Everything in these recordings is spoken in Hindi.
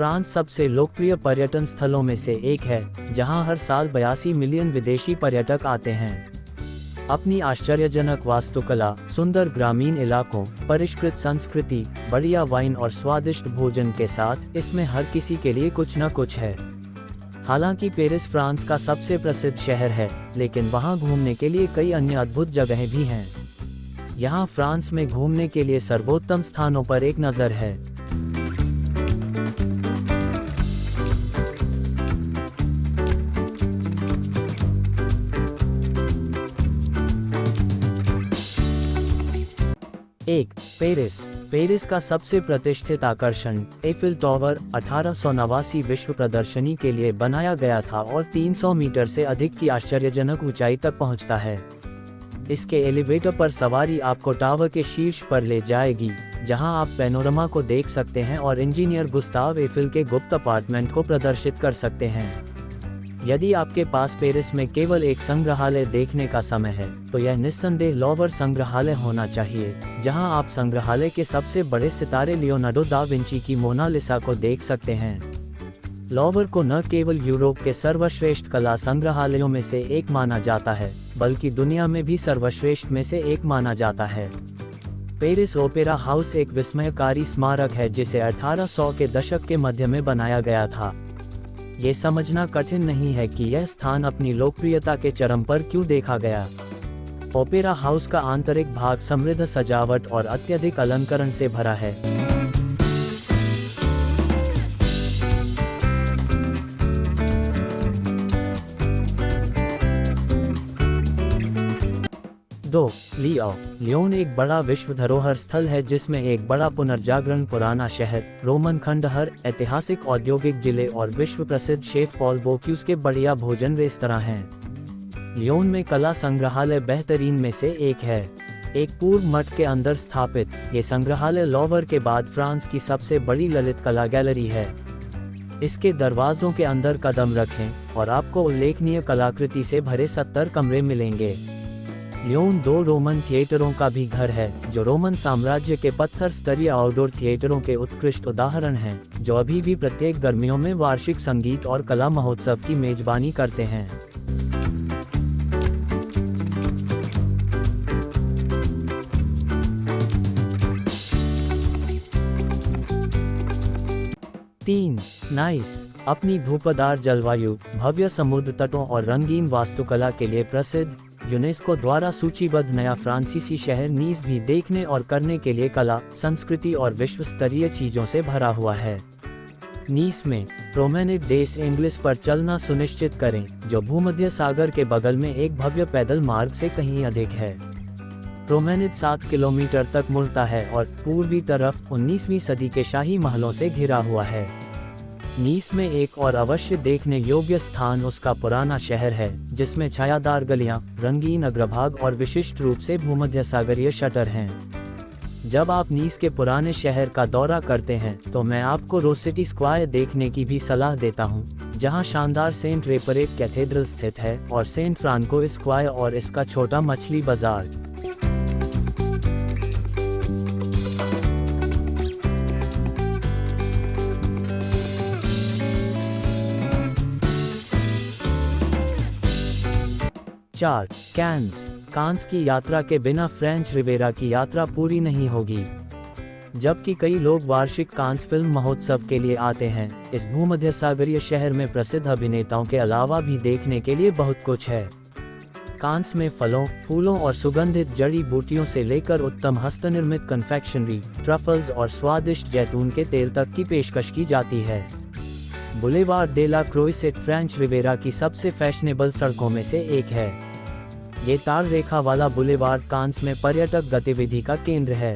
फ्रांस सबसे लोकप्रिय पर्यटन स्थलों में से एक है, जहां हर साल 82 मिलियन विदेशी पर्यटक आते हैं। अपनी आश्चर्यजनक वास्तुकला, सुंदर ग्रामीण इलाकों, परिष्कृत संस्कृति, बढ़िया वाइन और स्वादिष्ट भोजन के साथ इसमें हर किसी के लिए कुछ न कुछ है। हालांकि पेरिस फ्रांस का सबसे प्रसिद्ध शहर है, लेकिन वहां घूमने के लिए कई अन्य अद्भुत जगहें भी हैं। यहां फ्रांस में घूमने के लिए सर्वोत्तम स्थानों पर एक नज़र है। एक, पेरिस। पेरिस का सबसे प्रतिष्ठित आकर्षण एफिल टावर 1889 विश्व प्रदर्शनी के लिए बनाया गया था और 300 मीटर से अधिक की आश्चर्यजनक ऊंचाई तक पहुंचता है। इसके एलिवेटर पर सवारी आपको टावर के शीर्ष पर ले जाएगी, जहां आप पैनोरमा को देख सकते हैं और इंजीनियर गुस्ताव एफिल के गुप्त अपार्टमेंट को प्रदर्शित कर सकते हैं। यदि आपके पास पेरिस में केवल एक संग्रहालय देखने का समय है, तो यह निस्संदेह लॉवर संग्रहालय होना चाहिए, जहां आप संग्रहालय के सबसे बड़े सितारे लियोनार्डो दा विंची की मोनालिसा को देख सकते हैं। लॉवर को न केवल यूरोप के सर्वश्रेष्ठ कला संग्रहालयों में से एक माना जाता है, बल्कि दुनिया में भी सर्वश्रेष्ठ में से एक माना जाता है। पेरिस ओपेरा हाउस एक विस्मयकारी स्मारक है जिसे 1800 के दशक के मध्य में बनाया गया था। ये समझना कठिन नहीं है कि यह स्थान अपनी लोकप्रियता के चरम पर क्यों देखा गया। ओपेरा हाउस का आंतरिक भाग समृद्ध सजावट और अत्यधिक अलंकरण से भरा है। दो, लियोन एक बड़ा विश्व धरोहर स्थल है जिसमें एक बड़ा पुनर्जागरण, पुराना शहर, रोमन खंडहर, ऐतिहासिक औद्योगिक जिले और विश्व प्रसिद्ध शेफ पॉल बोक्यूज के बढ़िया भोजन रेस्तरां हैं। लियोन में कला संग्रहालय बेहतरीन में से एक है। एक पूर्व मठ के अंदर स्थापित ये संग्रहालय लॉवर के बाद फ्रांस की सबसे बड़ी ललित कला गैलरी है। इसके दरवाजों के अंदर कदम रखें और आपको उल्लेखनीय कलाकृति से भरे 70 कमरे मिलेंगे। लियोन 2 रोमन थिएटरों का भी घर है, जो रोमन साम्राज्य के पत्थर स्तरीय आउटडोर थिएटरों के उत्कृष्ट उदाहरण हैं, जो अभी भी प्रत्येक गर्मियों में वार्षिक संगीत और कला महोत्सव की मेजबानी करते हैं। तीन, नाइस। अपनी धूपदार जलवायु, भव्य समुद्र तटों और रंगीन वास्तुकला के लिए प्रसिद्ध, यूनेस्को द्वारा सूचीबद्ध नया फ्रांसीसी शहर नीस भी देखने और करने के लिए कला, संस्कृति और विश्व स्तरीय चीजों से भरा हुआ है। नीस में प्रोमेनेड देस एंग्लिस पर चलना सुनिश्चित करें, जो भूमध्य सागर के बगल में एक भव्य पैदल मार्ग से कहीं अधिक है। प्रोमेनेड 7 किलोमीटर तक मुड़ता है और पूर्वी तरफ 19वीं सदी के शाही महलों से घिरा हुआ है। नीस में एक और अवश्य देखने योग्य स्थान उसका पुराना शहर है, जिसमें छायादार गलियां, रंगीन अग्रभाग और विशिष्ट रूप से भूमध्य सागरीय शटर हैं। जब आप नीस के पुराने शहर का दौरा करते हैं, तो मैं आपको रोसेटी स्क्वायर देखने की भी सलाह देता हूं, जहां शानदार सेंट रेपरेट कैथेड्रल स्थित है और सेंट फ्रांको स्क्वायर और इसका छोटा मछली बाजार। चार, कांस की यात्रा के बिना फ्रेंच रिवेरा की यात्रा पूरी नहीं होगी। जबकि कई लोग वार्षिक कांस फिल्म महोत्सव के लिए आते हैं, इस भूमध्य सागरीय शहर में प्रसिद्ध अभिनेताओं के अलावा भी देखने के लिए बहुत कुछ है। कांस में फलों, फूलों और सुगंधित जड़ी बूटियों से लेकर उत्तम हस्तनिर्मित कन्फेक्शनरी, ट्रफल्स और स्वादिष्ट जैतून के तेल तक की पेशकश की जाती है। Boulevard de la Croisette French Riviera की सबसे फैशनेबल सड़कों में से एक है। ये तार रेखा वाला बुलेवार्ड कांस में पर्यटक गतिविधि का केंद्र है।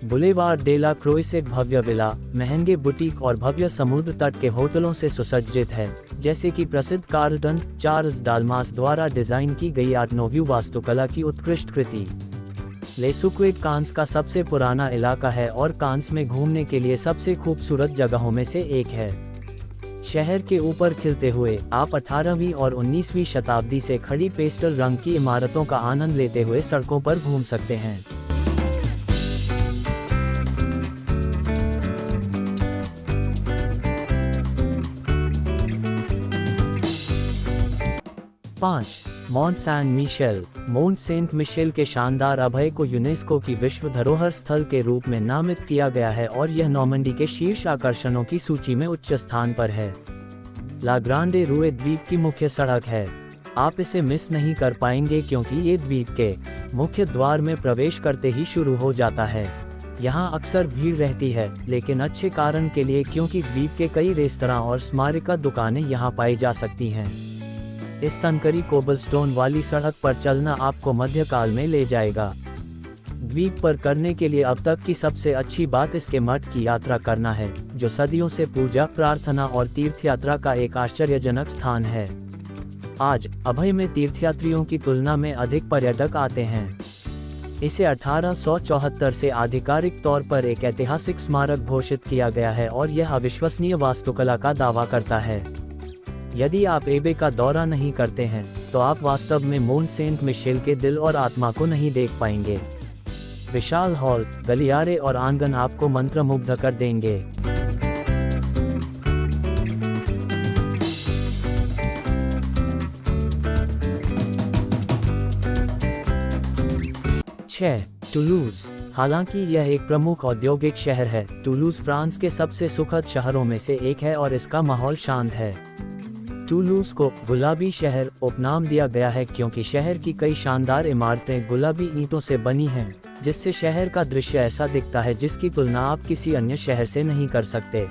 बुलेवार्ड डे ला क्रोइसेट भव्य विला, महंगे बुटीक और भव्य समुद्र तट के होटलों से सुसज्जित है, जैसे कि प्रसिद्ध कार्लटन चार्ल्स डालमास द्वारा डिजाइन की गई आर्ट नोव्यू वास्तुकला की उत्कृष्ट कृति। ले सुक्वेट कांस का सबसे पुराना इलाका है और कांस में घूमने के लिए सबसे खूबसूरत जगहों में से एक है। शहर के ऊपर खिलते हुए आप 18वीं और 19वीं शताब्दी से खड़ी पेस्टल रंग की इमारतों का आनंद लेते हुए सड़कों पर घूम सकते हैं। 5. Mont Saint Michel. Mont Saint Michel के शानदार अभय को यूनेस्को की विश्व धरोहर स्थल के रूप में नामित किया गया है और यह नॉर्मंडी के शीर्ष आकर्षणों की सूची में उच्च स्थान पर है। ला ग्रांडे रूए द्वीप की मुख्य सड़क है। आप इसे मिस नहीं कर पाएंगे क्योंकि ये द्वीप के मुख्य द्वार में प्रवेश करते ही शुरू हो जाता है। यहाँ अक्सर भीड़ रहती है, लेकिन अच्छे कारण के लिए, क्योंकि द्वीप के कई रेस्तरां और स्मारक दुकानें यहाँ पाई जा सकती हैं। इस संकरी कोबलस्टोन वाली सड़क पर चलना आपको मध्यकाल में ले जाएगा। द्वीप पर करने के लिए अब तक की सबसे अच्छी बात इसके मठ की यात्रा करना है, जो सदियों से पूजा, प्रार्थना और तीर्थयात्रा का एक आश्चर्यजनक स्थान है। आज अभय में तीर्थयात्रियों की तुलना में अधिक पर्यटक आते हैं। इसे 1874 से आधिकारिक तौर पर एक ऐतिहासिक स्मारक घोषित किया गया है और यह अविश्वसनीय वास्तुकला का दावा करता है। यदि आप एबे का दौरा नहीं करते हैं, तो आप वास्तव में मॉन्ट सेंट मिशेल के दिल और आत्मा को नहीं देख पाएंगे। विशाल हॉल, गलियारे और आंगन आपको मंत्रमुग्ध कर देंगे। 6. टुलूज़। हालांकि यह एक प्रमुख औद्योगिक शहर है, टुलूज़ फ्रांस के सबसे सुखद शहरों में से एक है और इसका माहौल शांत है। टुलूज़ को गुलाबी शहर उपनाम दिया गया है क्योंकि शहर की कई शानदार इमारतें गुलाबी ईंटों से बनी हैं, जिससे शहर का दृश्य ऐसा दिखता है जिसकी तुलना आप किसी अन्य शहर से नहीं कर सकते।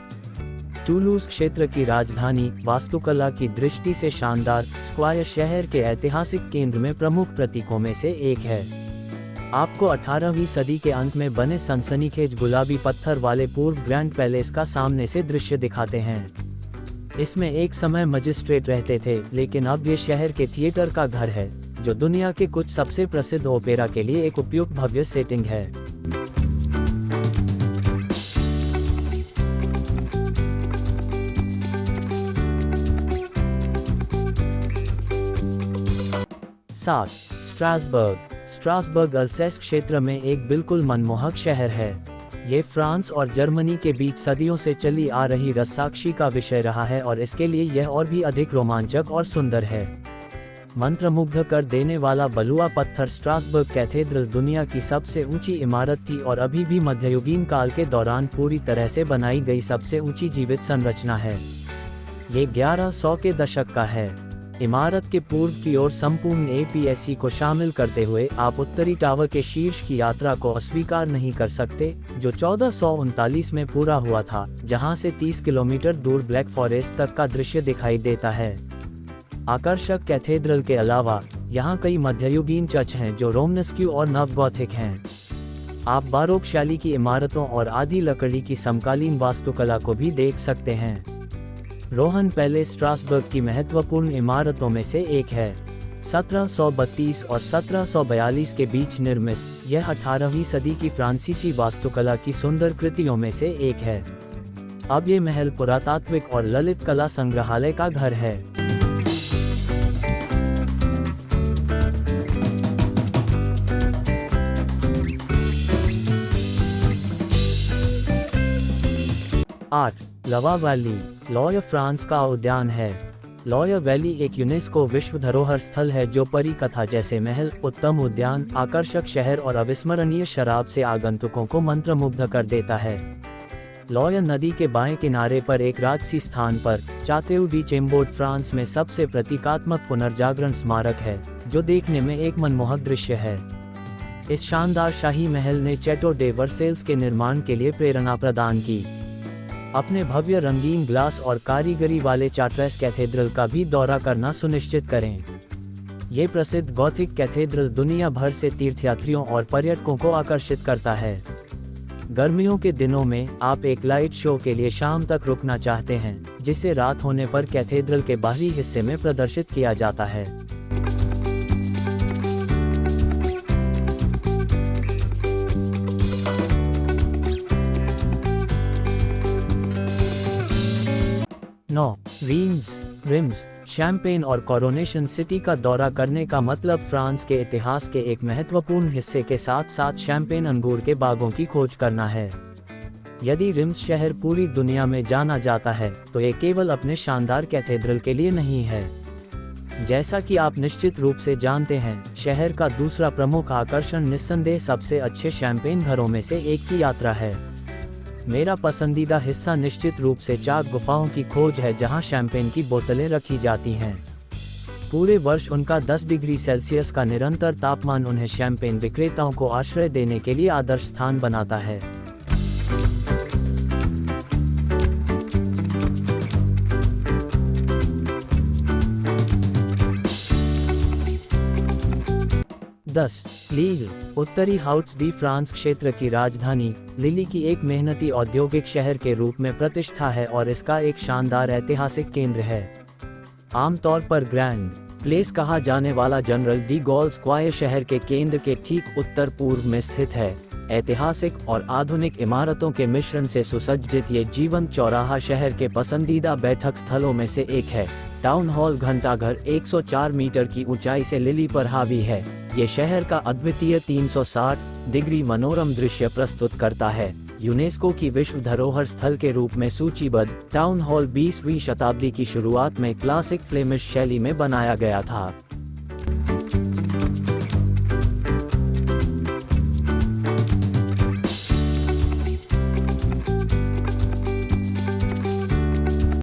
टुलूज़ क्षेत्र की राजधानी वास्तुकला की दृष्टि से शानदार स्क्वायर शहर के ऐतिहासिक केंद्र में प्रमुख प्रतीकों में से एक है। आपको 18वीं सदी के अंत में बने सनसनीखेज गुलाबी पत्थर वाले पूर्व ग्रैंड पैलेस का सामने से दृश्य दिखाते हैं। इसमें एक समय मजिस्ट्रेट रहते थे, लेकिन अब ये शहर के थिएटर का घर है, जो दुनिया के कुछ सबसे प्रसिद्ध ओपेरा के लिए एक उपयुक्त भव्य सेटिंग है। स्ट्रासबर्ग। स्ट्रासबर्ग अल्सेस क्षेत्र में एक बिल्कुल मनमोहक शहर है। ये फ्रांस और जर्मनी के बीच सदियों से चली आ रही रस्साकशी का विषय रहा है और इसके लिए यह और भी अधिक रोमांचक और सुंदर है। मंत्रमुग्ध कर देने वाला बलुआ पत्थर स्ट्रासबर्ग कैथेड्रल दुनिया की सबसे ऊंची इमारत थी और अभी भी मध्ययुगीन काल के दौरान पूरी तरह से बनाई गई सबसे ऊंची जीवित संरचना है। ये 1100 के दशक का है। इमारत के पूर्व की ओर संपूर्ण एपीएससी को शामिल करते हुए आप उत्तरी टावर के शीर्ष की यात्रा को अस्वीकार नहीं कर सकते, जो 1439 में पूरा हुआ था, जहां से 30 किलोमीटर दूर ब्लैक फॉरेस्ट तक का दृश्य दिखाई देता है। आकर्षक कैथेड्रल के अलावा यहाँ कई मध्ययुगीन चर्च हैं जो रोमनस्क्यू और नवगोथिक हैं। आप बारोक शैली की इमारतों और आधी लकड़ी की समकालीन वास्तुकला को भी देख सकते हैं। रोहन पैलेस स्ट्रासबर्ग की महत्वपूर्ण इमारतों में से एक है। 1732 और 1742 के बीच निर्मित, यह 18वीं सदी की फ्रांसीसी वास्तुकला की सुंदर कृतियों में से एक है। अब ये महल पुरातात्विक और ललित कला संग्रहालय का घर है। लवा वैली। लॉयर फ्रांस का उद्यान है। लॉयर वैली एक यूनेस्को विश्व धरोहर स्थल है जो परी कथा जैसे महल, उत्तम उद्यान, आकर्षक शहर और अविस्मरणीय शराब से आगंतुकों को मंत्रमुग्ध कर देता है। लॉयर नदी के बाएं किनारे पर एक राजसी स्थान पर चातेउ डी चेम्बोर्ड फ्रांस में सबसे प्रतीकात्मक पुनर्जागरण स्मारक है, जो देखने में एक मनमोहक दृश्य है। इस शानदार शाही महल ने चैटो डे वर्सेल्स के निर्माण के लिए प्रेरणा प्रदान की। अपने भव्य रंगीन ग्लास और कारीगरी वाले चार्ट्रेस कैथेड्रल का भी दौरा करना सुनिश्चित करें। ये प्रसिद्ध गॉथिक कैथेड्रल दुनिया भर से तीर्थयात्रियों और पर्यटकों को आकर्षित करता है। गर्मियों के दिनों में आप एक लाइट शो के लिए शाम तक रुकना चाहते हैं, जिसे रात होने पर कैथेड्रल के बाहरी हिस्से में प्रदर्शित किया जाता है। रिम्स। शैम्पेन और कोरोनेशन सिटी का दौरा करने का मतलब फ्रांस के इतिहास के एक महत्वपूर्ण हिस्से के साथ साथ शैम्पेन अंगूर के बागों की खोज करना है। यदि रिम्स शहर पूरी दुनिया में जाना जाता है, तो ये केवल अपने शानदार कैथेड्रल के लिए नहीं है। जैसा कि आप निश्चित रूप से जानते हैं, शहर का दूसरा प्रमुख आकर्षण निस्संदेह सबसे अच्छे शैंपेन घरों में से एक की यात्रा है। मेरा पसंदीदा हिस्सा निश्चित रूप से चाक गुफाओं की खोज है, जहां शैंपेन की बोतलें रखी जाती हैं। पूरे वर्ष उनका 10 डिग्री सेल्सियस का निरंतर तापमान उन्हें शैंपेन विक्रेताओं को आश्रय देने के लिए आदर्श स्थान बनाता है। लील, उत्तरी हाउट्स डी फ्रांस क्षेत्र की राजधानी लिली की एक मेहनती औद्योगिक शहर के रूप में प्रतिष्ठा है और इसका एक शानदार ऐतिहासिक केंद्र है। आमतौर पर ग्रैंड प्लेस कहा जाने वाला जनरल डी गॉल स्क्वायर शहर के केंद्र के ठीक उत्तर पूर्व में स्थित है। ऐतिहासिक और आधुनिक इमारतों के मिश्रण से सुसज्जित ये जीवंत चौराहा शहर के पसंदीदा बैठक स्थलों में से एक है। टाउन हॉल घंटाघर 104 मीटर की ऊंचाई से लिली पर हावी है। ये शहर का अद्वितीय 360 डिग्री मनोरम दृश्य प्रस्तुत करता है। यूनेस्को की विश्व धरोहर स्थल के रूप में सूचीबद्ध, टाउन हॉल 20वीं शताब्दी की शुरुआत में क्लासिक फ्लेमिश शैली में बनाया गया था।